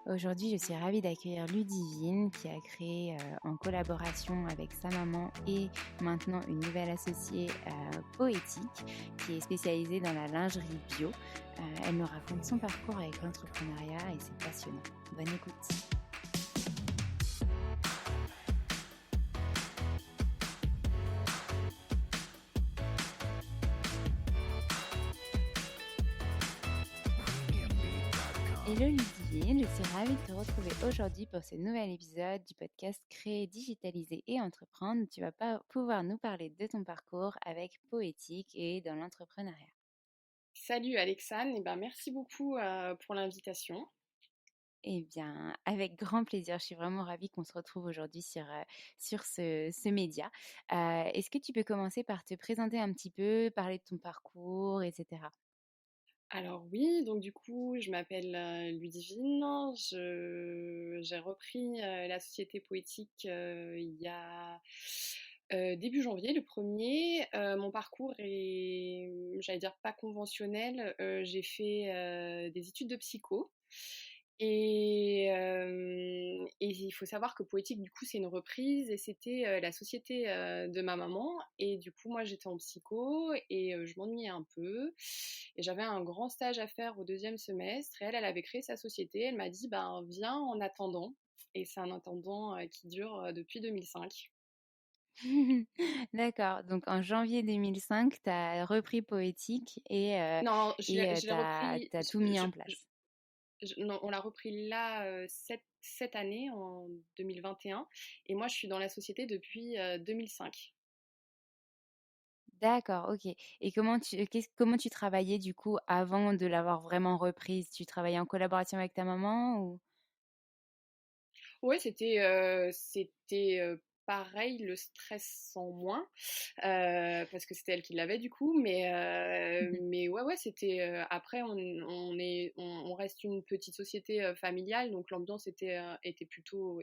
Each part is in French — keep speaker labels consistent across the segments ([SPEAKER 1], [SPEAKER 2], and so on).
[SPEAKER 1] Aujourd'hui, je suis ravie d'accueillir Ludivine qui a créé en collaboration avec sa maman et maintenant une nouvelle associée Poétique qui est spécialisée dans la lingerie bio. Elle nous raconte son parcours avec l'entrepreneuriat et c'est passionnant. Bonne écoute. Hello Ludivine, je suis ravie de te retrouver aujourd'hui pour ce nouvel épisode du podcast Créer, digitaliser et entreprendre. Tu vas pouvoir nous parler de ton parcours avec Poétique et dans l'entrepreneuriat.
[SPEAKER 2] Salut Alexane, et ben merci beaucoup pour l'invitation.
[SPEAKER 1] Eh bien, avec grand plaisir. Je suis vraiment ravie qu'on se retrouve aujourd'hui sur ce média. Est-ce que tu peux commencer par te présenter un petit peu, parler de ton parcours, etc.
[SPEAKER 2] Alors oui, donc du coup, je m'appelle Ludivine. J'ai repris la société poétique il y a début janvier, le premier. Mon parcours est, j'allais dire, pas conventionnel. J'ai fait des études de psycho. Et il faut savoir que Poétique, du coup, c'est une reprise et c'était la société de ma maman. Et du coup, moi, j'étais en psycho et je m'ennuyais un peu. Et j'avais un grand stage à faire au deuxième semestre. Et elle avait créé sa société. Elle m'a dit, ben, viens en attendant. Et c'est un attendant qui dure depuis 2005.
[SPEAKER 1] D'accord. Donc, en janvier 2005, tu as repris Poétique
[SPEAKER 2] Non, je l'ai
[SPEAKER 1] t'as
[SPEAKER 2] repris.
[SPEAKER 1] tout mis en place.
[SPEAKER 2] Non, on l'a repris là cette année, en 2021. Et moi, je suis dans la société depuis 2005.
[SPEAKER 1] D'accord, ok. Et comment tu travaillais du coup avant de l'avoir vraiment reprise? Tu travaillais en collaboration avec ta maman ou...
[SPEAKER 2] Ouais, pareil, le stress en moins, parce que c'était elle qui l'avait du coup, mais ouais, c'était après on reste une petite société familiale, donc l'ambiance était plutôt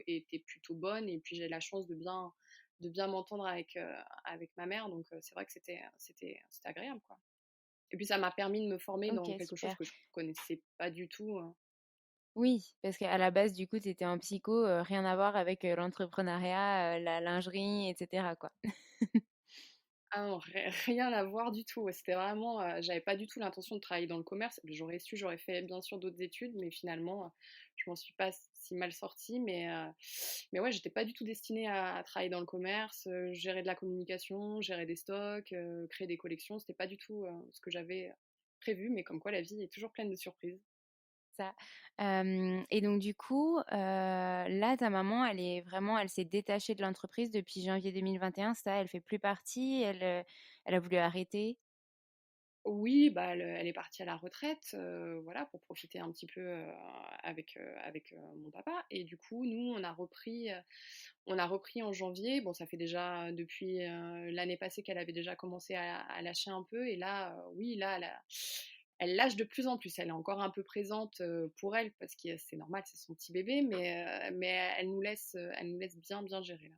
[SPEAKER 2] bonne, et puis j'ai la chance de bien m'entendre avec ma mère, donc c'est vrai que c'était agréable, quoi. Et puis ça m'a permis de me former
[SPEAKER 1] Ok,
[SPEAKER 2] dans quelque chose
[SPEAKER 1] super.
[SPEAKER 2] que je connaissais pas du tout.
[SPEAKER 1] Oui, parce qu'à la base, du coup, tu étais en psycho, rien à voir avec l'entrepreneuriat, la lingerie, etc., quoi.
[SPEAKER 2] Ah non, rien à voir du tout. Ouais, c'était vraiment, j'avais pas du tout l'intention de travailler dans le commerce. J'aurais su, j'aurais fait bien sûr d'autres études, mais finalement, je m'en suis pas si mal sortie. Mais ouais, j'étais pas du tout destinée à travailler dans le commerce, gérer de la communication, gérer des stocks, créer des collections. C'était pas du tout ce que j'avais prévu, mais comme quoi la vie est toujours pleine de surprises.
[SPEAKER 1] Ça. Et donc, du coup, là, ta maman, elle s'est détachée de l'entreprise depuis janvier 2021, ça, elle fait plus partie, elle a voulu arrêter.
[SPEAKER 2] Oui, bah, elle est partie à la retraite, voilà, pour profiter un petit peu avec mon papa. Et du coup, nous, on a repris en janvier. Bon, ça fait déjà depuis l'année passée qu'elle avait déjà commencé à lâcher un peu. Et là, oui, là, elle lâche de plus en plus. Elle est encore un peu présente pour elle parce que c'est normal, c'est son petit bébé, mais elle nous laisse bien, bien gérer là.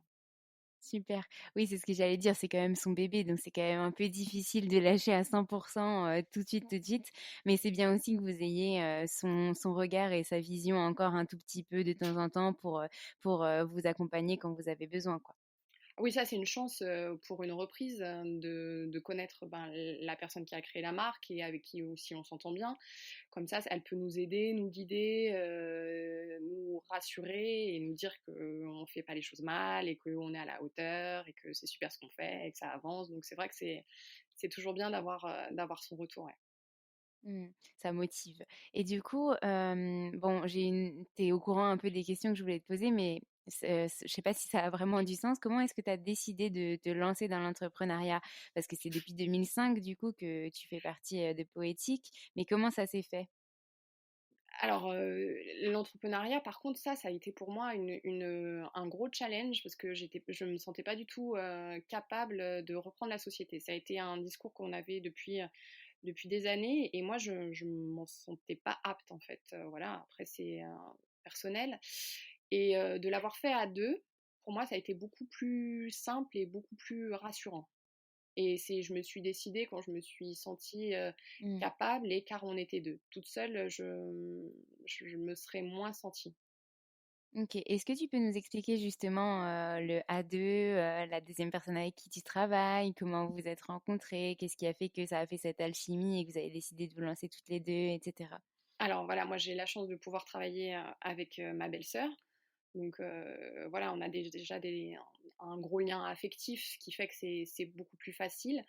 [SPEAKER 1] Super. Oui, c'est ce que j'allais dire, c'est quand même son bébé, donc c'est quand même un peu difficile de lâcher à 100% tout de suite, tout de suite. Mais c'est bien aussi que vous ayez son regard et sa vision encore un tout petit peu de temps en temps pour vous accompagner quand vous avez besoin, quoi.
[SPEAKER 2] Oui, ça, c'est une chance pour une reprise de connaître ben, la personne qui a créé la marque et avec qui aussi on s'entend bien. Comme ça, elle peut nous aider, nous guider, nous rassurer et nous dire qu'on ne fait pas les choses mal et qu'on est à la hauteur et que c'est super ce qu'on fait et que ça avance. Donc, c'est vrai que c'est toujours bien d'avoir son retour. Ouais.
[SPEAKER 1] Mmh, ça motive. Et du coup, bon, tu au courant un peu des questions que je voulais te poser, mais je sais pas si ça a vraiment du sens. Comment est-ce que tu as décidé de te lancer dans l'entrepreneuriat? Parce que c'est depuis 2005 du coup que tu fais partie de Poétique, mais comment ça s'est fait?
[SPEAKER 2] Alors, l'entrepreneuriat, par contre, ça a été pour moi un gros challenge parce que je me sentais pas du tout capable de reprendre la société. Ça a été un discours qu'on avait depuis des années et moi, je m'en sentais pas apte en fait. Voilà, après, c'est personnel. Et de l'avoir fait à deux, pour moi, ça a été beaucoup plus simple et beaucoup plus rassurant. Et je me suis décidée quand je me suis sentie
[SPEAKER 1] Mmh.
[SPEAKER 2] capable et car on était deux. Toute seule, je me serais moins sentie.
[SPEAKER 1] OK. Est-ce que tu peux nous expliquer justement, le à 2, la deuxième personne avec qui tu travailles? Comment vous vous êtes rencontrées? Qu'est-ce qui a fait que ça a fait cette alchimie et que vous avez décidé de vous lancer toutes les 2 et cetera?
[SPEAKER 2] Alors voilà, moi j'ai la chance de pouvoir travailler avec ma belle-sœur. Donc voilà, on a déjà un gros lien affectif, ce qui fait que c'est beaucoup plus facile.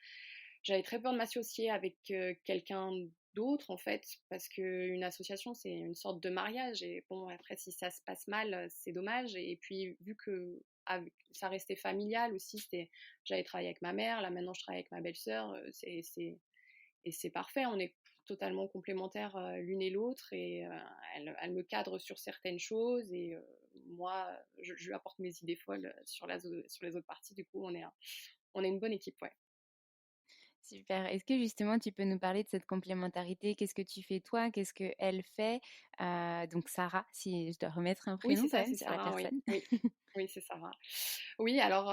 [SPEAKER 2] J'avais très peur de m'associer avec quelqu'un d'autre, en fait, parce qu'une association, c'est une sorte de mariage. Et bon, après, si ça se passe mal, c'est dommage. Et puis, vu que ça restait familial aussi, j'avais travaillé avec ma mère, là maintenant je travaille avec ma belle-sœur, et c'est parfait. On est totalement complémentaires l'une et l'autre, et elle me cadre sur certaines choses, et moi, je lui apporte mes idées folles sur les autres parties. Du coup, on est une bonne équipe, ouais.
[SPEAKER 1] Super. Est-ce que justement tu peux nous parler de cette complémentarité? Qu'est-ce que tu fais toi? Qu'est-ce qu'elle fait? Donc Sarah, si je dois remettre un
[SPEAKER 2] Oui, c'est
[SPEAKER 1] prénom quand
[SPEAKER 2] ça,
[SPEAKER 1] même
[SPEAKER 2] c'est
[SPEAKER 1] sur la
[SPEAKER 2] Sarah, oui.
[SPEAKER 1] personne.
[SPEAKER 2] Oui, oui, c'est Sarah. Oui, alors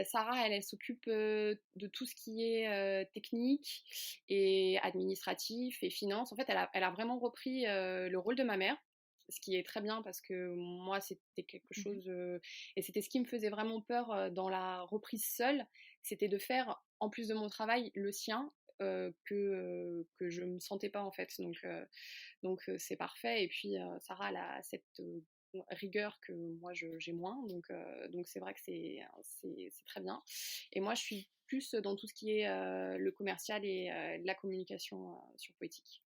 [SPEAKER 2] Sarah, elle s'occupe de tout ce qui est technique et administratif et finance. En fait, elle a vraiment repris le rôle de ma mère, ce qui est très bien parce que moi, c'était quelque
[SPEAKER 1] Mmh.
[SPEAKER 2] chose, et c'était ce qui me faisait vraiment peur dans la reprise seule, c'était de faire, en plus de mon travail, le sien. Que je me sentais pas en fait, donc c'est parfait. Et puis Sarah, elle a cette rigueur que moi j'ai moins, donc c'est vrai que c'est très bien. Et moi je suis plus dans tout ce qui est le commercial et la communication sur Poétique.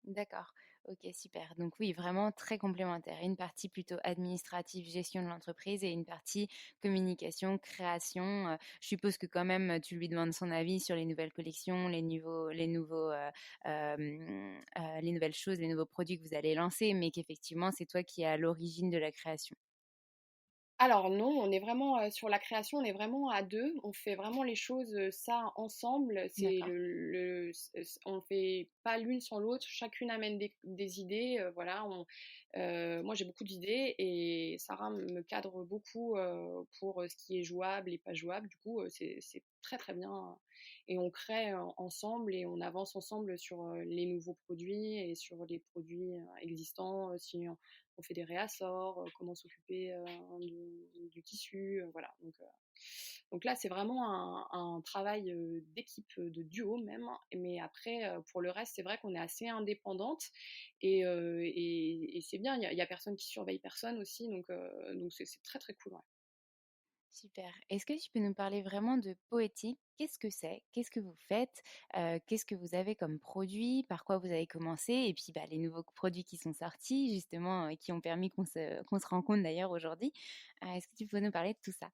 [SPEAKER 1] D'accord. OK, super. Donc oui, vraiment très complémentaire. Une partie plutôt administrative, gestion de l'entreprise et une partie communication, création. Je suppose que quand même, tu lui demandes son avis sur les nouvelles collections, les nouvelles choses, les nouveaux produits que vous allez lancer, mais qu'effectivement, c'est toi qui es à l'origine de la création.
[SPEAKER 2] Alors non, on est vraiment sur la création, on est vraiment à deux. On fait vraiment les choses ça ensemble.
[SPEAKER 1] D'accord.
[SPEAKER 2] On fait pas l'une sans l'autre. Chacune amène des idées. Voilà. Moi j'ai beaucoup d'idées et Sarah me cadre beaucoup pour ce qui est jouable et pas jouable. Du coup, c'est très très bien. Et on crée ensemble et on avance ensemble sur les nouveaux produits et sur les produits existants. Si on fait des réassorts, comment s'occuper du tissu, voilà. Donc là, c'est vraiment un travail d'équipe, de duo même. Mais après, pour le reste, c'est vrai qu'on est assez indépendante, et c'est bien. Il y a personne qui surveille personne aussi, donc c'est très très cool. Ouais.
[SPEAKER 1] Super. Est-ce que tu peux nous parler vraiment de Poétique? Qu'est-ce que c'est? Qu'est-ce que vous faites? Qu'est-ce que vous avez comme produit? Par quoi vous avez commencé? Et puis bah, les nouveaux produits qui sont sortis, justement, qui ont permis qu'on se rencontre d'ailleurs aujourd'hui. Est-ce que tu peux nous parler de tout ça?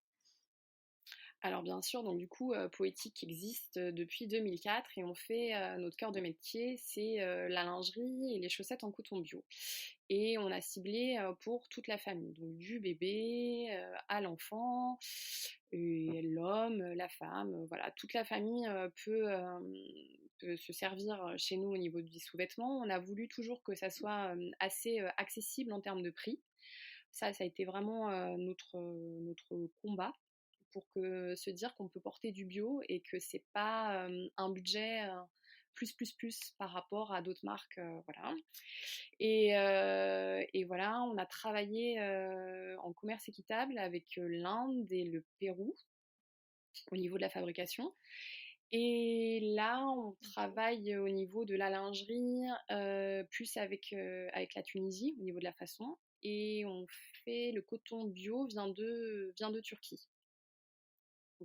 [SPEAKER 2] Alors bien sûr, donc du coup, Poétique existe depuis 2004 et on fait notre cœur de métier, c'est la lingerie et les chaussettes en coton bio. Et on a ciblé pour toute la famille, donc du bébé à l'enfant, et l'homme, la femme, voilà, toute la famille peut se servir chez nous au niveau des sous-vêtements. On a voulu toujours que ça soit assez accessible en termes de prix. Ça a été vraiment notre combat pour se dire qu'on peut porter du bio et que c'est pas un budget plus par rapport à d'autres marques, voilà. Et voilà, on a travaillé en commerce équitable avec l'Inde et le Pérou au niveau de la fabrication. Et là, on
[SPEAKER 1] Ok.
[SPEAKER 2] travaille au niveau de la lingerie, plus avec la Tunisie, au niveau de la façon. Et on fait le coton bio vient de Turquie.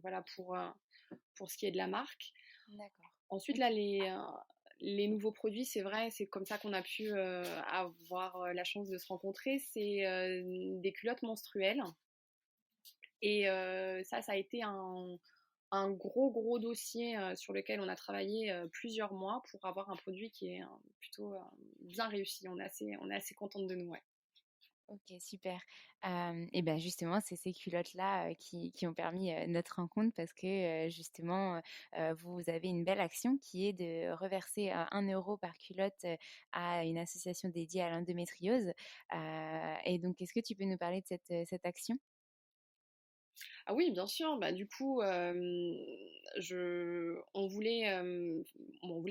[SPEAKER 2] Voilà pour ce qui est de la marque.
[SPEAKER 1] D'accord.
[SPEAKER 2] Ensuite, là,
[SPEAKER 1] Ok.
[SPEAKER 2] les nouveaux produits, c'est vrai, c'est comme ça qu'on a pu avoir la chance de se rencontrer. C'est des culottes menstruelles. Et ça a été un gros dossier sur lequel on a travaillé plusieurs mois pour avoir un produit qui est plutôt bien réussi. On est assez contente de nous, ouais.
[SPEAKER 1] Ok, super. Et ben justement, c'est ces culottes-là qui ont permis notre rencontre parce que justement, vous avez une belle action qui est de reverser 1 € par culotte à une association dédiée à l'endométriose. Et donc, est-ce que tu peux nous parler de cette action?
[SPEAKER 2] Ah oui, bien sûr. Bah, du coup, on voulait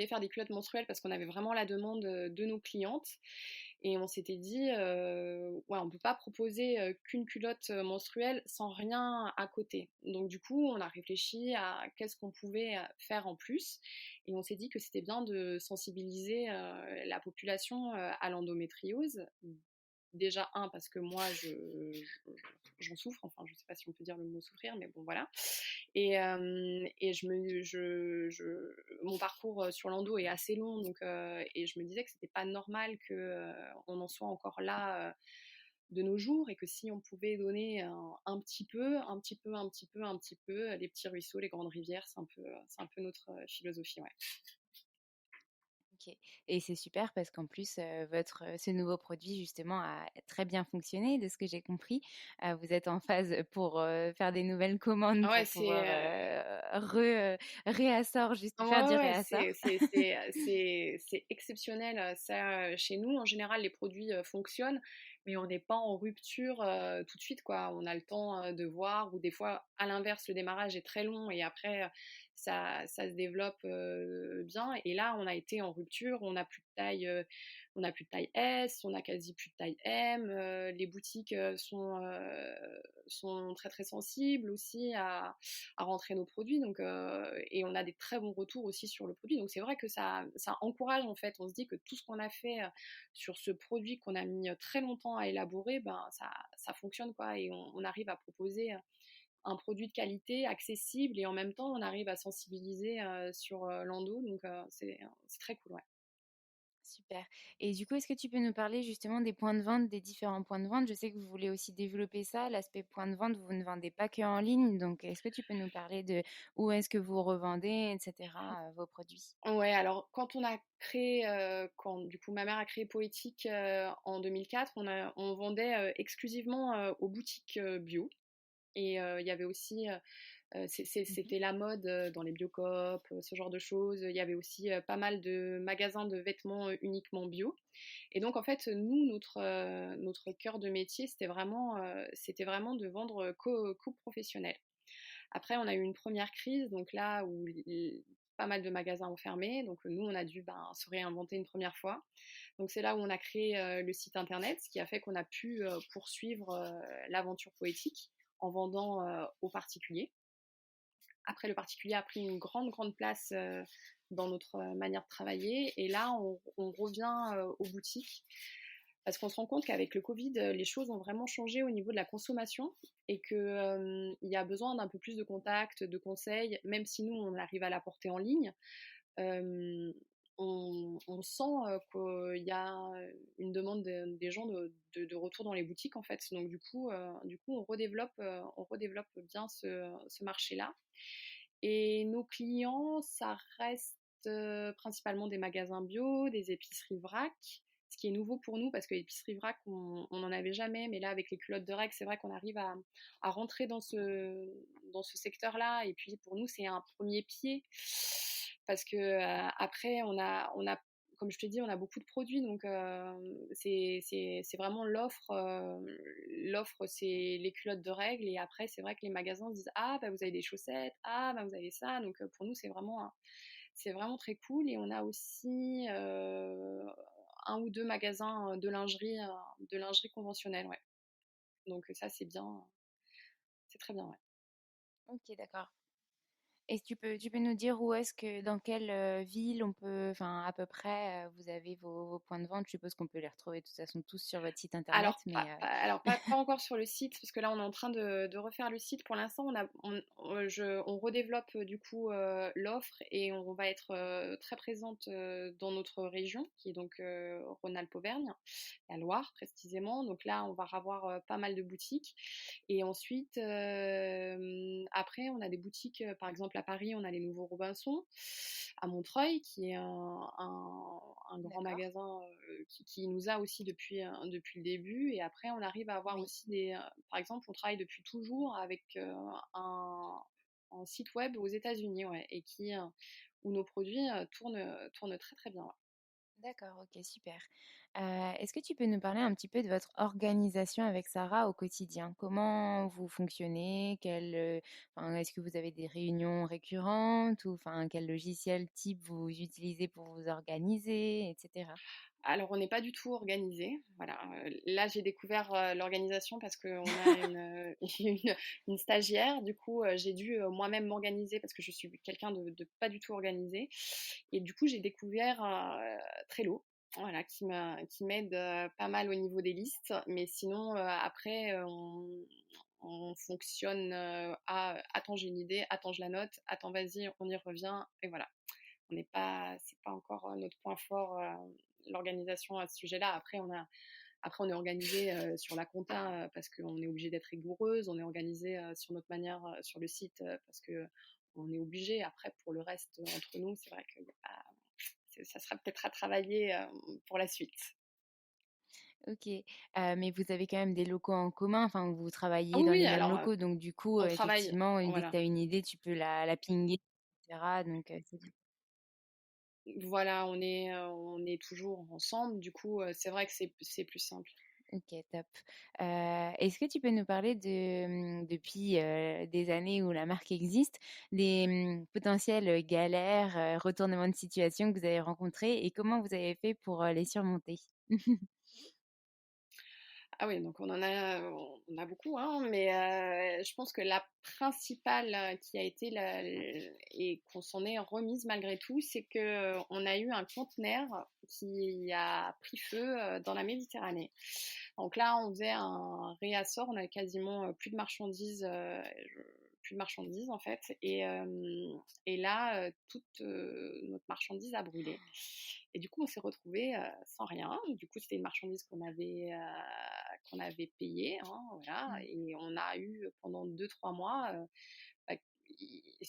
[SPEAKER 2] faire des culottes menstruelles parce qu'on avait vraiment la demande de nos clientes. Et on s'était dit, ouais, on ne peut pas proposer qu'une culotte menstruelle sans rien à côté. Donc du coup, on a réfléchi à qu'est-ce qu'on pouvait faire en plus. Et on s'est dit que c'était bien de sensibiliser la population à l'endométriose. Déjà, un, parce que moi, j'en souffre, enfin, je ne sais pas si on peut dire le mot souffrir, mais bon, voilà. Et mon parcours sur l'endo est assez long, donc, et je me disais que c'était pas normal qu'on en soit encore là de nos jours, et que si on pouvait donner un petit peu, un petit peu, un petit peu, un petit peu, les petits ruisseaux, les grandes rivières, c'est un peu notre philosophie, ouais.
[SPEAKER 1] OK, et c'est super parce qu'en plus, ce nouveau produit justement a très bien fonctionné de ce que j'ai compris. Vous êtes en phase pour, faire des nouvelles commandes
[SPEAKER 2] Ah ouais,
[SPEAKER 1] pour pouvoir, réassort, juste
[SPEAKER 2] ouais,
[SPEAKER 1] faire du
[SPEAKER 2] ouais, ouais,
[SPEAKER 1] réassort.
[SPEAKER 2] c'est exceptionnel ça chez nous. En général, les produits fonctionnent, mais on n'est pas en rupture tout de suite, quoi. On a le temps de voir, ou des fois, à l'inverse, le démarrage est très long et après, ça se développe bien. Et là, on a été en rupture, on n'a plus de taille S, on a quasi plus de taille M. Les boutiques sont très très sensibles aussi à rentrer nos produits. Donc, et on a des très bons retours aussi sur le produit. Donc c'est vrai que ça encourage en fait. On se dit que tout ce qu'on a fait sur ce produit qu'on a mis très longtemps à élaborer, ben, ça fonctionne quoi. Et on arrive à proposer un produit de qualité, accessible, et en même temps on arrive à sensibiliser sur l'endo. Donc c'est très cool. Ouais.
[SPEAKER 1] Super, et du coup, est-ce que tu peux nous parler justement des points de vente, des différents points de vente? Je sais que vous voulez aussi développer ça, l'aspect point de vente, vous ne vendez pas que en ligne, donc est-ce que tu peux nous parler de où est-ce que vous revendez et cetera, vos produits?
[SPEAKER 2] Ouais, alors quand on a créé, quand du coup ma mère a créé Poétique en 2004, on vendait exclusivement aux boutiques bio. Et il y avait aussi,
[SPEAKER 1] Mmh.
[SPEAKER 2] c'était la mode dans les biocoop, ce genre de choses. Il y avait aussi pas mal de magasins de vêtements uniquement bio. Et donc en fait, nous, notre cœur de métier, c'était vraiment de vendre qu'aux professionnels. Après, on a eu une première crise, donc là où pas mal de magasins ont fermé, donc nous, on a dû se réinventer une première fois. Donc c'est là où on a créé le site internet, ce qui a fait qu'on a pu poursuivre l'aventure poétique en vendant aux particuliers. Après, le particulier a pris une grande, grande place dans notre manière de travailler. Et là, on revient aux boutiques parce qu'on se rend compte qu'avec le Covid, les choses ont vraiment changé au niveau de la consommation, et qu'il y a besoin d'un peu plus de contacts, de conseils, même si nous, on arrive à l'apporter en ligne. euh, on sent qu'il y a une demande des gens de retour dans les boutiques en fait. Donc du coup on redéveloppe bien ce marché-là. Et nos clients, ça reste principalement des magasins bio, des épiceries vrac, ce qui est nouveau pour nous parce que l'épicerie vrac, on n'en avait jamais, mais là, avec les culottes de règles, c'est vrai qu'on arrive à rentrer dans ce secteur-là. Et puis pour nous, c'est un premier pied parce que après, comme je te dis, on a beaucoup de produits, donc c'est vraiment l'offre. L'offre, c'est les culottes de règles, et après, c'est vrai que les magasins se disent ah bah vous avez des chaussettes, ah bah vous avez ça. Donc pour nous, c'est vraiment très cool. Et on a aussi un ou deux magasins de lingerie conventionnelle, ouais. Donc ça, c'est bien, c'est très bien, ouais.
[SPEAKER 1] OK, d'accord. Et tu peux nous dire où est-ce que dans quelle, ville on peut, enfin, à peu près, vous avez vos points de vente? Je suppose qu'on peut les retrouver de toute façon tous sur votre site internet, mais
[SPEAKER 2] Pas encore sur le site, parce que là, on est en train de refaire le site. Pour l'instant, on redéveloppe du coup l'offre, et on va être très présente dans notre région, qui est donc Rhône-Alpes-Auvergne, la Loire précisément. Donc là, on va avoir pas mal de boutiques. Et ensuite, après, on a des boutiques, par exemple à Paris, on a les Nouveaux Robinson, à Montreuil, qui est un grand
[SPEAKER 1] d'accord.
[SPEAKER 2] magasin qui nous a aussi depuis le début. Et après, on arrive à avoir
[SPEAKER 1] Oui.
[SPEAKER 2] aussi par exemple, on travaille depuis toujours avec un site web aux États-Unis, ouais, et où nos produits tournent très très bien. Ouais.
[SPEAKER 1] D'accord, OK, super. Est-ce que tu peux nous parler un petit peu de votre organisation avec Sarah au quotidien? Comment vous fonctionnez? Enfin, est-ce que vous avez des réunions récurrentes ou enfin, quel logiciel type vous utilisez pour vous organiser, et cetera?
[SPEAKER 2] Alors, on n'est pas du tout organisé. Voilà. Là, j'ai découvert l'organisation parce qu'on a une stagiaire. Du coup, j'ai dû moi-même m'organiser parce que je suis quelqu'un de pas du tout organisé. Et du coup, j'ai découvert Trello. Voilà, qui m'aide pas mal au niveau des listes. Mais sinon, après, on fonctionne à attends, j'ai une idée, attends, je la note, attends, vas-y, on y revient. Et voilà. C'est pas encore notre point fort, l'organisation à ce sujet-là. Après, on est organisé sur la compta parce qu'on est obligé d'être rigoureuse. On est organisé sur notre manière sur le site parce que on est obligé. Après, pour le reste, entre nous, c'est vrai que ça sera peut-être à travailler pour la suite.
[SPEAKER 1] OK, mais vous avez quand même des locaux en commun, enfin, vous
[SPEAKER 2] Ah
[SPEAKER 1] travaillez
[SPEAKER 2] oui,
[SPEAKER 1] dans
[SPEAKER 2] oui,
[SPEAKER 1] les mêmes
[SPEAKER 2] alors
[SPEAKER 1] locaux, donc du coup,
[SPEAKER 2] on travaille,
[SPEAKER 1] effectivement, dès que
[SPEAKER 2] voilà.
[SPEAKER 1] tu as une idée, tu peux la pinguer, et cetera, donc c'est bien.
[SPEAKER 2] Voilà, on est toujours ensemble. Du coup, c'est vrai que c'est plus simple.
[SPEAKER 1] OK, top. Est-ce que tu peux nous parler depuis, des années où la marque existe, des, potentielles, galères, retournements de situation que vous avez rencontrés et comment vous avez fait pour, les surmonter?
[SPEAKER 2] Ah oui, donc on a beaucoup, hein, mais je pense que la principale qui a été et qu'on s'en est remise malgré tout, c'est que on a eu un conteneur qui a pris feu dans la Méditerranée. Donc là, on faisait un réassort, on avait quasiment plus de marchandises en fait, et là, toute notre marchandise a brûlé. Et du coup, on s'est retrouvé sans rien. Du coup, c'était une marchandise qu'on avait payée, hein, voilà,
[SPEAKER 1] Mmh.
[SPEAKER 2] et on a eu pendant 2-3 mois, bah,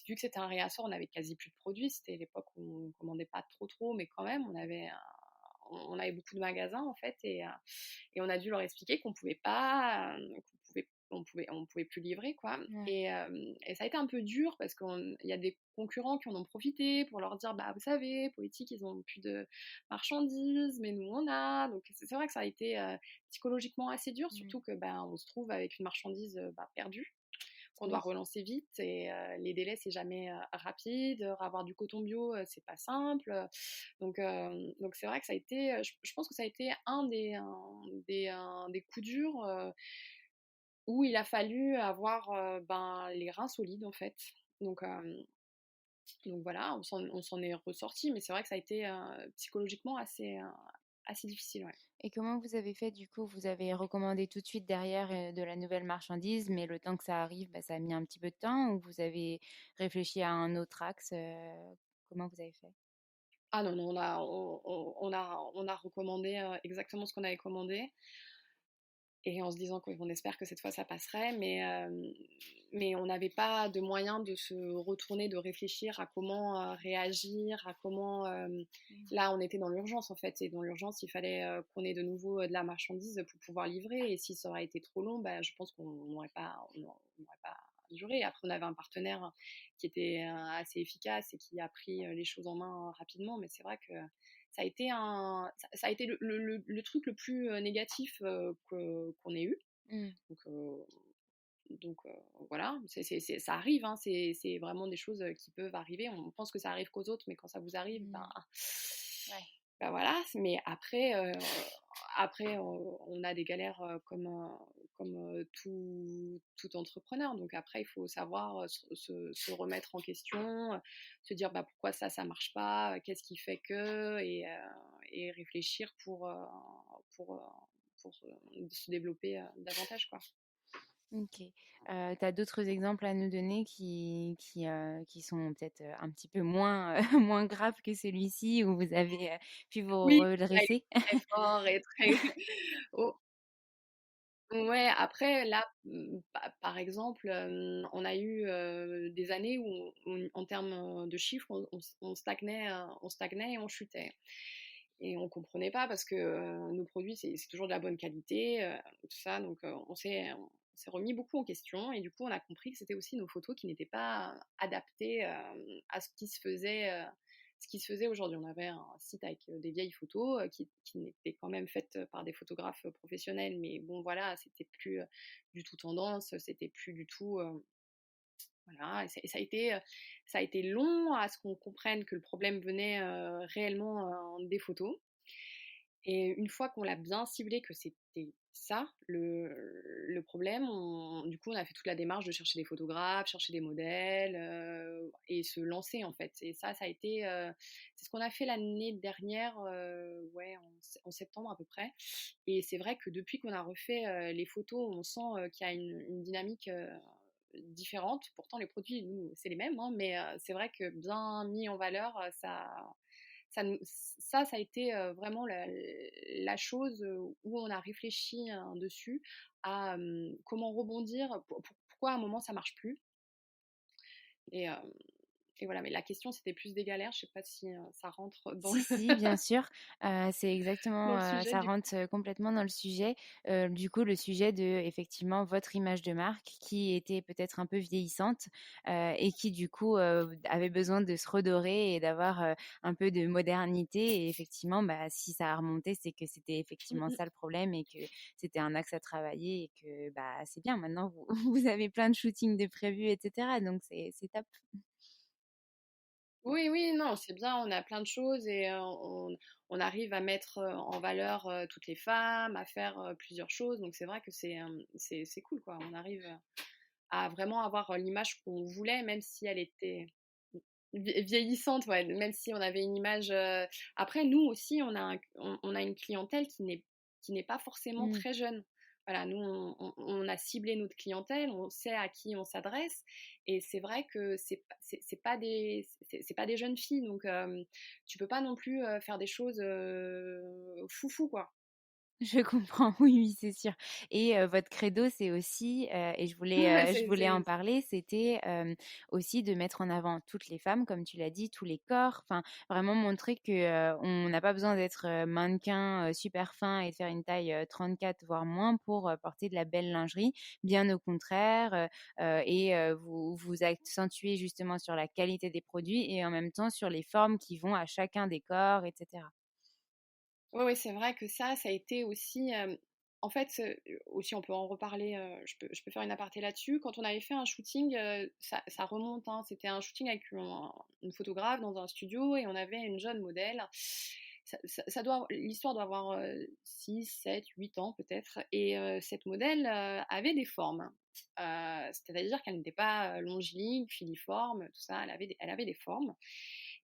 [SPEAKER 2] vu que c'était un réassort, on avait quasi plus de produits. C'était l'époque où on commandait pas trop, mais quand même, on avait beaucoup de magasins en fait, et on a dû leur expliquer qu'on pouvait pas, on pouvait plus livrer quoi.
[SPEAKER 1] Ouais.
[SPEAKER 2] Et ça a été un peu dur parce qu'il y a des concurrents qui en ont profité pour leur dire bah vous savez, Poétique ils ont plus de marchandises, mais nous on a. Donc c'est vrai que ça a été psychologiquement assez dur,
[SPEAKER 1] Mmh.
[SPEAKER 2] surtout que ben on se trouve avec une marchandise perdue qu'on doit
[SPEAKER 1] Oui.
[SPEAKER 2] relancer vite, et les délais c'est jamais rapide, avoir du coton bio c'est pas simple, donc c'est vrai que ça a été, je pense que ça a été un des coups durs où il a fallu avoir ben, les reins solides en fait. Donc, euh, donc voilà, on s'en est ressorti, mais c'est vrai que ça a été psychologiquement assez difficile. Ouais.
[SPEAKER 1] Et comment vous avez fait du coup? Vous avez recommandé tout de suite derrière, de la nouvelle marchandise, mais le temps que ça arrive, bah, ça a mis un petit peu de temps ou vous avez réfléchi à un autre axe, comment vous avez fait?
[SPEAKER 2] Ah non, non, on a recommandé exactement ce qu'on avait commandé. Et en se disant qu'on espère que cette fois ça passerait, mais on n'avait pas de moyen de se retourner, de réfléchir à comment réagir, à comment.
[SPEAKER 1] Mmh.
[SPEAKER 2] Là, on était dans l'urgence en fait, et dans l'urgence, il fallait qu'on ait de nouveau de la marchandise pour pouvoir livrer. Et si ça aurait été trop long, bah, je pense qu'on n'aurait pas duré. Après, on avait un partenaire qui était assez efficace et qui a pris les choses en main rapidement, mais c'est vrai que ça a été le truc le plus négatif qu'on ait eu.
[SPEAKER 1] Mmh.
[SPEAKER 2] Donc, voilà, ça arrive, hein, c'est vraiment des choses qui peuvent arriver. On pense que ça arrive qu'aux autres, mais quand ça vous arrive, ben,
[SPEAKER 1] Mmh. Ouais.
[SPEAKER 2] ben voilà. Mais après, on a des galères comme tout entrepreneur. Donc après, il faut savoir se remettre en question, se dire bah, pourquoi ça marche pas, qu'est-ce qui fait que, et réfléchir pour, euh, pour se développer davantage, quoi.
[SPEAKER 1] OK. Tu as d'autres exemples à nous donner qui sont peut-être, un petit peu moins, moins graves que celui-ci où vous avez, pu vous
[SPEAKER 2] Oui, ça a été
[SPEAKER 1] redresser?
[SPEAKER 2] très fort et très. Oh, ouais, après là, par exemple, on a eu des années où en termes de chiffres, on stagnait et on chutait. Et on comprenait pas parce que nos produits, c'est toujours de la bonne qualité, tout ça. Donc on s'est remis beaucoup en question, et du coup, on a compris que c'était aussi nos photos qui n'étaient pas adaptées à ce ce qui se faisait aujourd'hui. On avait un site avec des vieilles photos qui étaient quand même faites par des photographes professionnels, mais bon voilà, c'était plus du tout tendance, c'était plus du tout voilà. Et ça a été long à ce qu'on comprenne que le problème venait réellement des photos. Et une fois qu'on l'a bien ciblé, que c'était ça le problème, du coup, on a fait toute la démarche de chercher des photographes, chercher des modèles et se lancer en fait. Et ça a été, c'est ce qu'on a fait l'année dernière, ouais, en septembre à peu près. Et c'est vrai que depuis qu'on a refait les photos, on sent qu'il y a une dynamique différente. Pourtant, les produits, nous, c'est les mêmes, hein, mais c'est vrai que bien mis en valeur, ça a été vraiment la chose où on a réfléchi dessus à comment rebondir, pourquoi à un moment ça marche plus. Et, euh, et voilà, mais la question c'était plus des galères, je sais pas si ça rentre
[SPEAKER 1] Si, si, bien sûr, c'est
[SPEAKER 2] dans
[SPEAKER 1] exactement,
[SPEAKER 2] le sujet
[SPEAKER 1] ça
[SPEAKER 2] du coup.
[SPEAKER 1] rentre, complètement dans le sujet. Du coup, le sujet de effectivement votre image de marque qui était peut-être un peu vieillissante, et qui du coup, avait besoin de se redorer et d'avoir, un peu de modernité et effectivement, bah, si ça a remonté, c'est que c'était
[SPEAKER 2] Mm,
[SPEAKER 1] effectivement
[SPEAKER 2] mm.
[SPEAKER 1] ça le problème et que c'était un axe à travailler et que, bah, c'est bien maintenant vous vous avez plein de shootings de prévus et cetera donc c'est top.
[SPEAKER 2] Oui, oui, non, c'est bien, on a plein de choses et on arrive à mettre en valeur toutes les femmes, à faire plusieurs choses. Donc c'est vrai que c'est cool, quoi. On arrive à vraiment avoir l'image qu'on voulait, même si elle était vieillissante, ouais, même si on avait une image. Après, nous aussi, on a une clientèle qui n'est pas forcément
[SPEAKER 1] Mmh.
[SPEAKER 2] très jeune. Voilà, nous, on a ciblé notre clientèle, on sait à qui on s'adresse, et c'est vrai que c'est pas des jeunes filles, donc tu peux pas non plus faire des choses foufou, quoi.
[SPEAKER 1] Je comprends, oui, oui, c'est sûr et votre credo, c'est aussi, et
[SPEAKER 2] Ouais,
[SPEAKER 1] je voulais en parler, c'était, aussi de mettre en avant toutes les femmes, comme tu l'as dit, tous les corps, enfin, vraiment montrer que, on n'a pas besoin d'être, mannequin, super fin et de faire une taille, 34 voire moins pour, porter de la belle lingerie. Bien au contraire, et vous accentuez justement sur la qualité des produits et en même temps sur les formes qui vont à chacun des corps et cetera.
[SPEAKER 2] Ouais, ouais, c'est vrai que ça a été aussi. En fait, aussi, on peut en reparler. Je peux faire une aparté là-dessus. Quand on avait fait un shooting, ça remonte, hein, c'était un shooting avec une photographe dans un studio et on avait une jeune modèle. L'histoire doit avoir 6, 7, 8 ans peut-être. Et cette modèle avait des formes. C'est-à-dire qu'elle n'était pas longiligne, filiforme, tout ça. Elle avait des formes.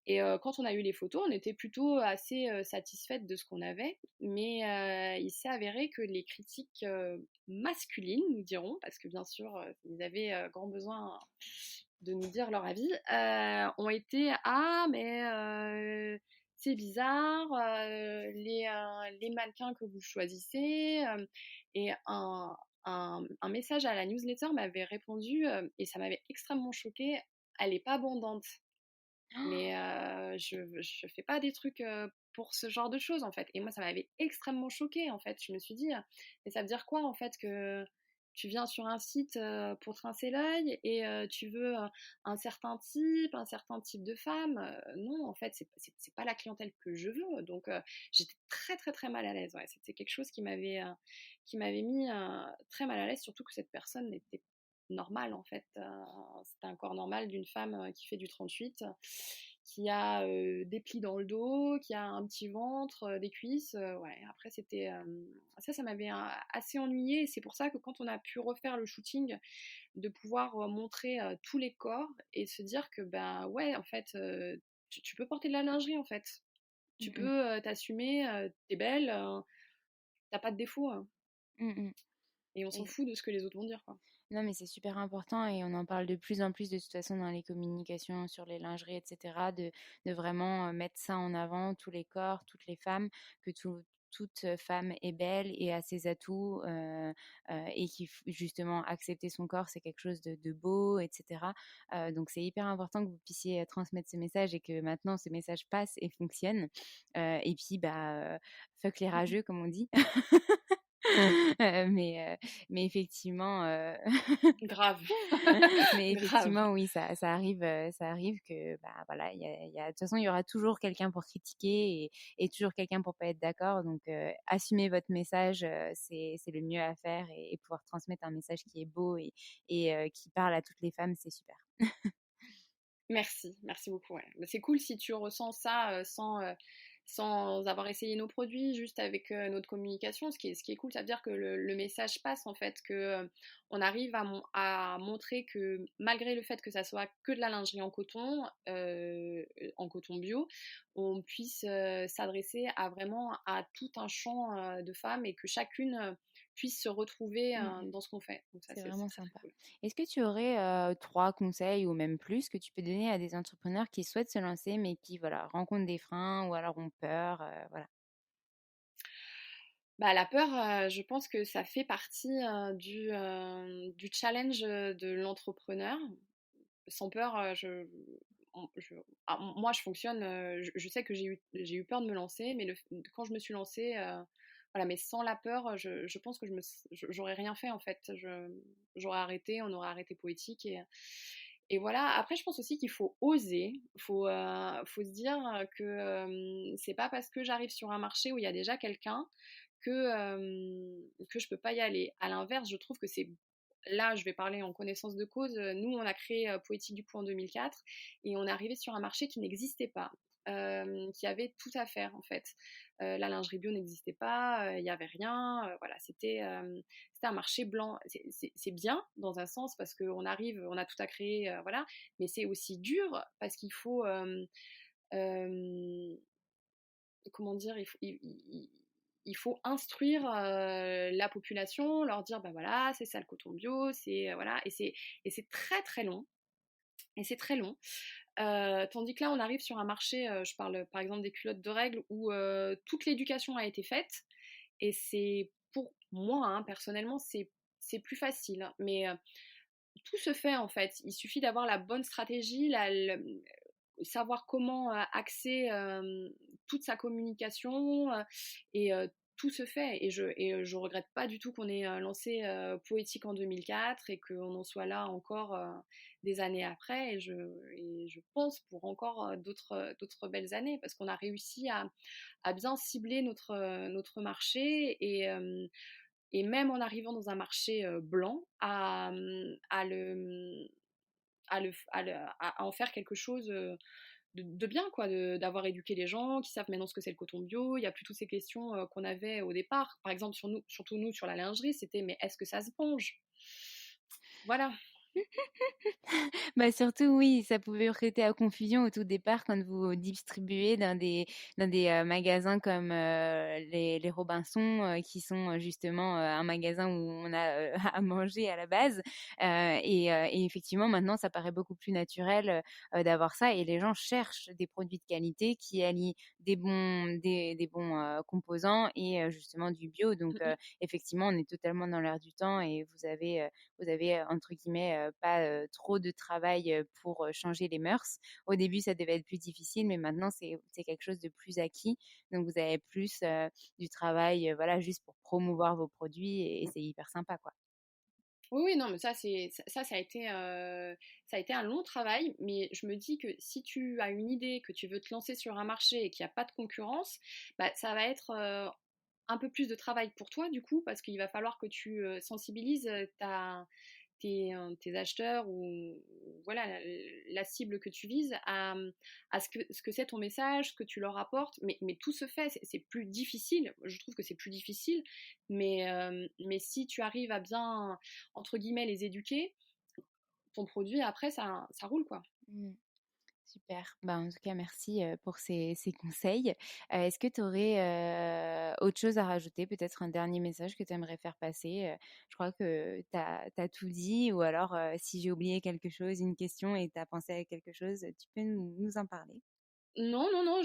[SPEAKER 2] Et quand on a eu les photos, on était plutôt assez satisfaite de ce qu'on avait, mais il s'est avéré que les critiques masculines, nous dirons, parce que bien sûr, ils avaient grand besoin de nous dire leur avis, ont été ah mais c'est bizarre, les mannequins que vous choisissez, et un message à la newsletter m'avait répondu et ça m'avait extrêmement choquée. Elle n'est pas abondante. Mais je fais pas des trucs pour ce genre de choses en fait. Et moi, ça m'avait extrêmement choquée en fait. Je me suis dit, mais ça veut dire quoi en fait que tu viens sur un site pour trincer l'œil et tu veux un certain type de femme. Non, en fait, c'est pas la clientèle que je veux. Donc, j'étais très, très, très mal à l'aise. Ouais. C'était quelque chose qui m'avait mis très mal à l'aise, surtout que cette personne n'était normale en fait. C'était un corps normal d'une femme qui fait du 38, qui a des plis dans le dos, qui a un petit ventre, des cuisses. Ouais, après, ça m'avait assez ennuyé. C'est pour ça que quand on a pu refaire le shooting, de pouvoir montrer tous les corps et se dire que, ben ouais, en fait, tu peux porter de la lingerie, en fait. Tu
[SPEAKER 1] Mmh mh.
[SPEAKER 2] peux t'assumer, t'es belle, t'as pas de défaut, hein.
[SPEAKER 1] Mmh mh.
[SPEAKER 2] Et on s'en
[SPEAKER 1] Et
[SPEAKER 2] fout de ce que les autres vont dire, quoi.
[SPEAKER 1] non, mais c'est super important et on en parle de plus en plus de toute façon dans les communications sur les lingeries, et cetera, de vraiment, mettre ça en avant, tous les corps, toutes les femmes, que toute femme est belle et a ses atouts, et justement accepter son corps, c'est quelque chose de beau, et cetera. Donc c'est hyper important que vous puissiez, transmettre ce message et que maintenant ce message passe et fonctionne. Et puis, bah, fuck les rageux comme on dit. Mais mais effectivement,
[SPEAKER 2] Grave,
[SPEAKER 1] mais
[SPEAKER 2] grave.
[SPEAKER 1] effectivement, oui, ça arrive que, bah, voilà, il y a de toute façon, il y aura toujours quelqu'un pour critiquer et toujours quelqu'un pour pas être d'accord. Donc, assumez votre message, c'est le mieux à faire et pouvoir transmettre un message qui est beau et qui parle à toutes les femmes, c'est super.
[SPEAKER 2] Merci, merci beaucoup, ouais. Bah, c'est cool si tu ressens ça, sans avoir essayé nos produits, juste avec, notre communication. Ce qui est cool, ça veut dire que le message passe, en fait, que, on arrive à montrer que malgré le fait que ça soit que de la lingerie en coton bio, on puisse, s'adresser à vraiment à tout un champ, de femmes et que chacune, puisse se retrouver,
[SPEAKER 1] Mmh mh.
[SPEAKER 2] dans ce qu'on fait. Donc ça,
[SPEAKER 1] C'est
[SPEAKER 2] c'est
[SPEAKER 1] vraiment
[SPEAKER 2] très, très
[SPEAKER 1] sympa.
[SPEAKER 2] cool.
[SPEAKER 1] Est-ce que tu aurais, 3 conseils ou même plus que tu peux donner à des entrepreneurs qui souhaitent se lancer, mais qui, voilà, rencontrent des freins ou alors ont peur, voilà?
[SPEAKER 2] Bah, la peur, je pense que ça fait partie, du challenge, de l'entrepreneur. Sans peur, moi je fonctionne, je sais que j'ai eu peur de me lancer, mais quand je me suis lancée, voilà, mais sans la peur, je pense que j'aurais rien fait en fait. J'aurais arrêté, on aurait arrêté Poétique et voilà. Après je pense aussi qu'il faut oser, faut se dire, que, c'est pas parce que j'arrive sur un marché où il y a déjà quelqu'un que je peux pas y aller. À l'inverse, je trouve que c'est là, je vais parler en connaissance de cause. Nous, on a créé Poétique du coup en 2004 et on est arrivé sur un marché qui n'existait pas, qui avait tout à faire en fait. La lingerie bio n'existait pas, il n'y avait rien. Voilà, c'était un marché blanc. C'est bien dans un sens parce qu'on arrive, on a tout à créer, voilà, mais c'est aussi dur parce qu'il faut. Euh, Comment dire, il faut instruire la population, leur dire bah voilà, c'est ça le coton bio, c'est voilà, et c'est très très long. Et c'est très long. Tandis que là, on arrive sur un marché, je parle par exemple des culottes de règles, où toute l'éducation a été faite. Et c'est pour moi, hein, personnellement, c'est plus facile. Mais tout se fait en fait. Il suffit d'avoir la bonne stratégie, savoir comment axer toute sa communication et tout se fait. Et je regrette pas du tout qu'on ait lancé Poétique en 2004 et qu'on en soit là encore des années après. Et je pense pour encore d'autres belles années parce qu'on a réussi à bien cibler notre marché et même en arrivant dans un marché blanc, à en faire quelque chose de bien, quoi, d'avoir éduqué les gens, qui savent maintenant ce que c'est le coton bio. Il n'y a plus toutes ces questions qu'on avait au départ. Par exemple, surtout nous, sur la lingerie, c'était mais est-ce que ça se mange? Voilà.
[SPEAKER 1] Bah, surtout oui, ça pouvait prêter à confusion au tout départ quand vous distribuez dans des magasins comme, les Robinson, qui sont, justement, un magasin où on a, à manger à la base, et effectivement maintenant ça paraît beaucoup plus naturel, d'avoir ça et les gens cherchent des produits de qualité qui allient des bons, composants et justement du bio donc
[SPEAKER 2] Mm, mm.
[SPEAKER 1] effectivement on est totalement dans l'air du temps et vous avez entre guillemets pas trop de travail pour changer les mœurs. Au début, ça devait être plus difficile, mais maintenant, c'est quelque chose de plus acquis. Donc, vous avez plus du travail, voilà, juste pour promouvoir vos produits et c'est hyper sympa, quoi.
[SPEAKER 2] Oui, oui, non, mais ça a été un long travail, mais je me dis que si tu as une idée, que tu veux te lancer sur un marché et qu'il n'y a pas de concurrence, bah, ça va être un peu plus de travail pour toi, du coup, parce qu'il va falloir que tu sensibilises tes acheteurs ou voilà la cible que tu vises à ce que c'est ton message, ce que tu leur apportes, mais tout se fait, c'est plus difficile, je trouve que c'est plus difficile, mais si tu arrives à bien, entre guillemets, les éduquer, ton produit après ça roule quoi.
[SPEAKER 1] Mm. Super. Bah, en tout cas, merci pour ces conseils. Est-ce que tu aurais autre chose à rajouter, peut-être un dernier message que tu aimerais faire passer? Je crois que tu as tout dit, ou alors si j'ai oublié quelque chose, une question et tu as pensé à quelque chose, tu peux nous en parler.
[SPEAKER 2] Non, non, non,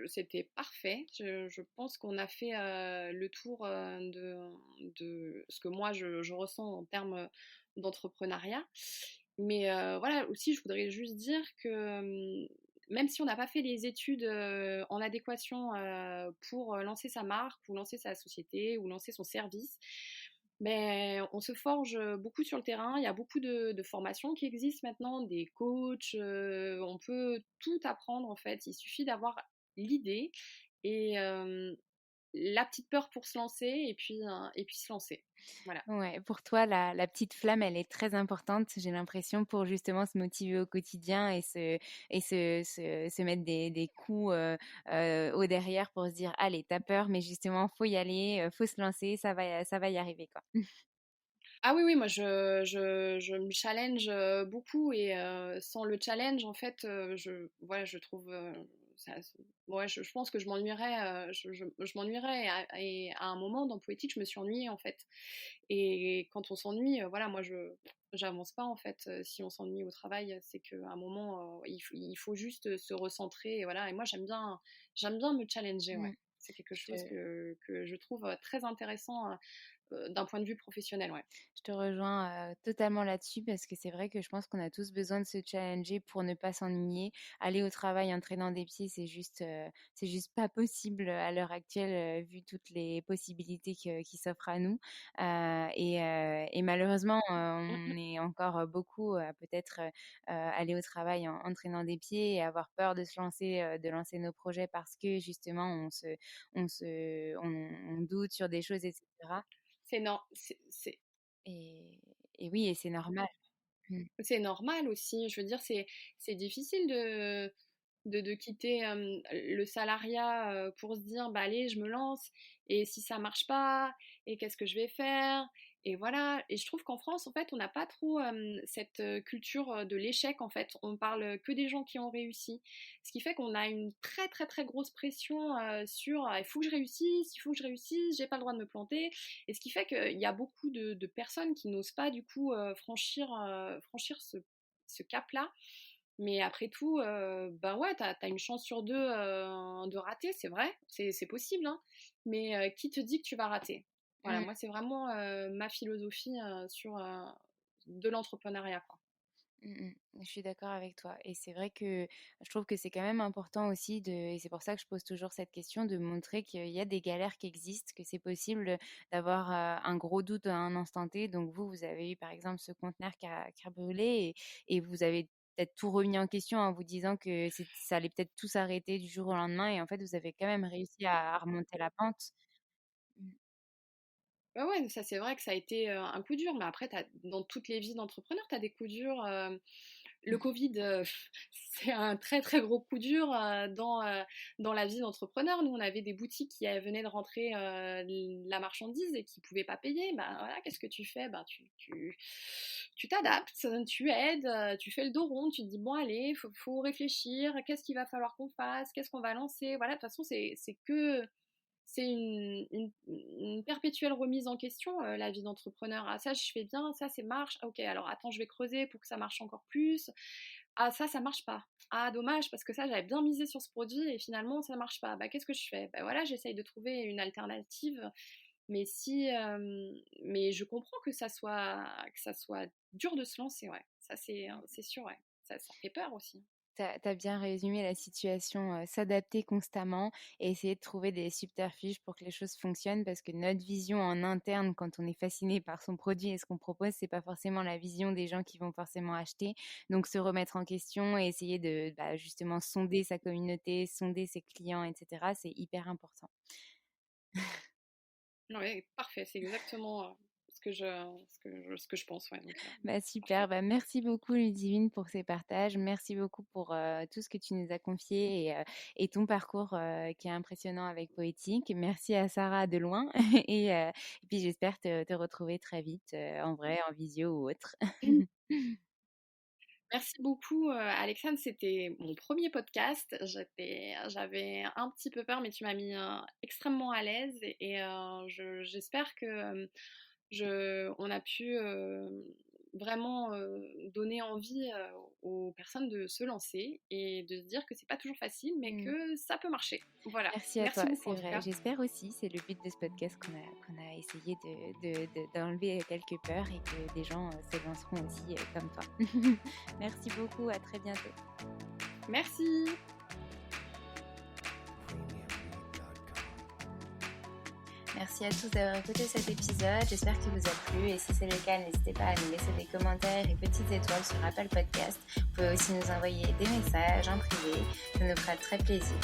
[SPEAKER 2] c'était parfait. Je pense qu'on a fait le tour de ce que moi je ressens en termes d'entrepreneuriat. Mais voilà, aussi, je voudrais juste dire que même si on n'a pas fait les études en adéquation pour lancer sa marque ou lancer sa société ou lancer son service, mais on se forge beaucoup sur le terrain. Il y a beaucoup de formations qui existent maintenant, des coachs. On peut tout apprendre en fait. Il suffit d'avoir l'idée et la petite peur pour se lancer et puis se lancer. Voilà.
[SPEAKER 1] Ouais, pour toi, la petite flamme, elle est très importante, j'ai l'impression, pour justement se motiver au quotidien et se mettre des coups au derrière pour se dire, allez, t'as peur, mais justement, faut y aller, faut se lancer, ça va y arriver, quoi.
[SPEAKER 2] Ah oui, oui, moi je me challenge beaucoup et sans le challenge, en fait, voilà, je trouve. Ouais, je pense que je m'ennuierais, je m'ennuierais et à un moment dans Poétique, je me suis ennuyée en fait. Et quand on s'ennuie, voilà, moi j'avance pas en fait. Si on s'ennuie au travail, c'est qu'à un moment, il faut juste se recentrer et voilà. Et moi j'aime bien me challenger, ouais.
[SPEAKER 1] Mm.
[SPEAKER 2] C'est quelque
[SPEAKER 1] Je
[SPEAKER 2] chose
[SPEAKER 1] te,
[SPEAKER 2] que je trouve très intéressant d'un point de vue professionnel, ouais.
[SPEAKER 1] Je te rejoins totalement là-dessus parce que c'est vrai que je pense qu'on a tous besoin de se challenger pour ne pas s'ennuyer. Aller au travail en traînant des pieds, c'est juste pas possible à l'heure actuelle vu toutes les possibilités qui s'offrent à nous. Et malheureusement,
[SPEAKER 2] Mm,
[SPEAKER 1] on
[SPEAKER 2] mm.
[SPEAKER 1] est encore beaucoup à peut-être aller au travail en traînant des pieds et avoir peur de lancer nos projets parce que justement on doute sur des choses, etc.
[SPEAKER 2] C'est non,
[SPEAKER 1] Et, et oui, et c'est normal. Mmh.
[SPEAKER 2] c'est normal aussi. Je veux dire, c'est difficile de quitter le salariat pour se dire, bah allez, je me lance, et si ça marche pas, et qu'est-ce que je vais faire? Et voilà. Et je trouve qu'en France, en fait, on n'a pas trop cette culture de l'échec, en fait. On parle que des gens qui ont réussi. Ce qui fait qu'on a une très, très, très grosse pression sur il faut que je réussisse, il faut que je réussisse, j'ai pas le droit de me planter. Et ce qui fait qu'il y a beaucoup de personnes qui n'osent pas, du coup, franchir ce cap-là. Mais après tout, ben ouais, t'as une chance sur deux de rater, c'est vrai, c'est possible, hein. Mais qui te dit que tu vas rater? Voilà,
[SPEAKER 1] Mmh.
[SPEAKER 2] moi, c'est vraiment ma philosophie sur de l'entrepreneuriat, quoi.
[SPEAKER 1] Mmh mh. Je suis d'accord avec toi et c'est vrai que je trouve que c'est quand même important aussi et c'est pour ça que je pose toujours cette question, de montrer qu'il y a des galères qui existent, que c'est possible d'avoir, un gros doute à un instant T. Donc vous avez eu par exemple ce conteneur qui a brûlé et vous avez peut-être tout remis en question en vous disant que ça allait peut-être tout s'arrêter du jour au lendemain et en fait vous avez quand même réussi à remonter la pente. Mmh.
[SPEAKER 2] Ouais, ouais, ça c'est vrai que ça a été un coup dur, mais après, dans toutes les vies d'entrepreneurs, tu as des coups durs. Le Covid, c'est un très très gros coup dur dans la vie d'entrepreneur. Nous, on avait des boutiques qui venaient de rentrer la marchandise et qui ne pouvaient pas payer. Ben voilà, qu'est-ce que tu fais? Ben, tu t'adaptes, tu aides, tu fais le dos rond, tu te dis, bon, allez, faut réfléchir, qu'est-ce qu'il va falloir qu'on fasse, qu'est-ce qu'on va lancer. Voilà, de toute façon, c'est une perpétuelle remise en question, la vie d'entrepreneur. Ah, ça, je fais bien, ça, c'est marche. Ah, ok, alors attends, je vais creuser pour que ça marche encore plus. Ah, ça marche pas. Ah, dommage, parce que ça, j'avais bien misé sur ce produit et finalement, ça marche pas. Bah, qu'est-ce que je fais? Bah, voilà, j'essaye de trouver une alternative. Mais mais je comprends que ça soit dur de se lancer, ouais. Ça, c'est sûr, ouais. Ça fait peur aussi.
[SPEAKER 1] Tu as bien résumé la situation, s'adapter constamment et essayer de trouver des subterfuges pour que les choses fonctionnent parce que notre vision en interne quand on est fasciné par son produit et ce qu'on propose, c'est pas forcément la vision des gens qui vont forcément acheter. Donc se remettre en question et essayer de, bah, justement sonder sa communauté, sonder ses clients et cetera, c'est hyper important.
[SPEAKER 2] Ouais, parfait, c'est exactement ce que je pense, ouais, donc
[SPEAKER 1] Bah, super,
[SPEAKER 2] parfait.
[SPEAKER 1] bah, merci beaucoup Ludivine pour ces partages. Merci beaucoup pour tout ce que tu nous as confié et ton parcours qui est impressionnant avec Poétique. Merci à Sarah de loin et puis j'espère te retrouver très vite en vrai, en visio ou autre.
[SPEAKER 2] Merci beaucoup, Alexandre. C'était mon premier podcast. J'avais un petit peu peur, mais tu m'as mis extrêmement à l'aise et j'espère que on a pu vraiment donner envie aux personnes de se lancer et de se dire que c'est pas toujours facile, mais
[SPEAKER 1] Mm.
[SPEAKER 2] que ça peut marcher. Voilà.
[SPEAKER 1] Merci à toi,
[SPEAKER 2] Merci beaucoup
[SPEAKER 1] c'est
[SPEAKER 2] en tout
[SPEAKER 1] vrai.
[SPEAKER 2] cas.
[SPEAKER 1] J'espère aussi, c'est le but de ce podcast qu'on a essayé d'enlever quelques peurs et que des gens se lanceront aussi comme toi. Merci beaucoup, à très bientôt.
[SPEAKER 2] Merci.
[SPEAKER 1] Merci à tous d'avoir écouté cet épisode, j'espère qu'il vous a plu et si c'est le cas, n'hésitez pas à nous laisser des commentaires et petites étoiles sur Apple Podcast. Vous pouvez aussi nous envoyer des messages en privé, ça nous fera très plaisir.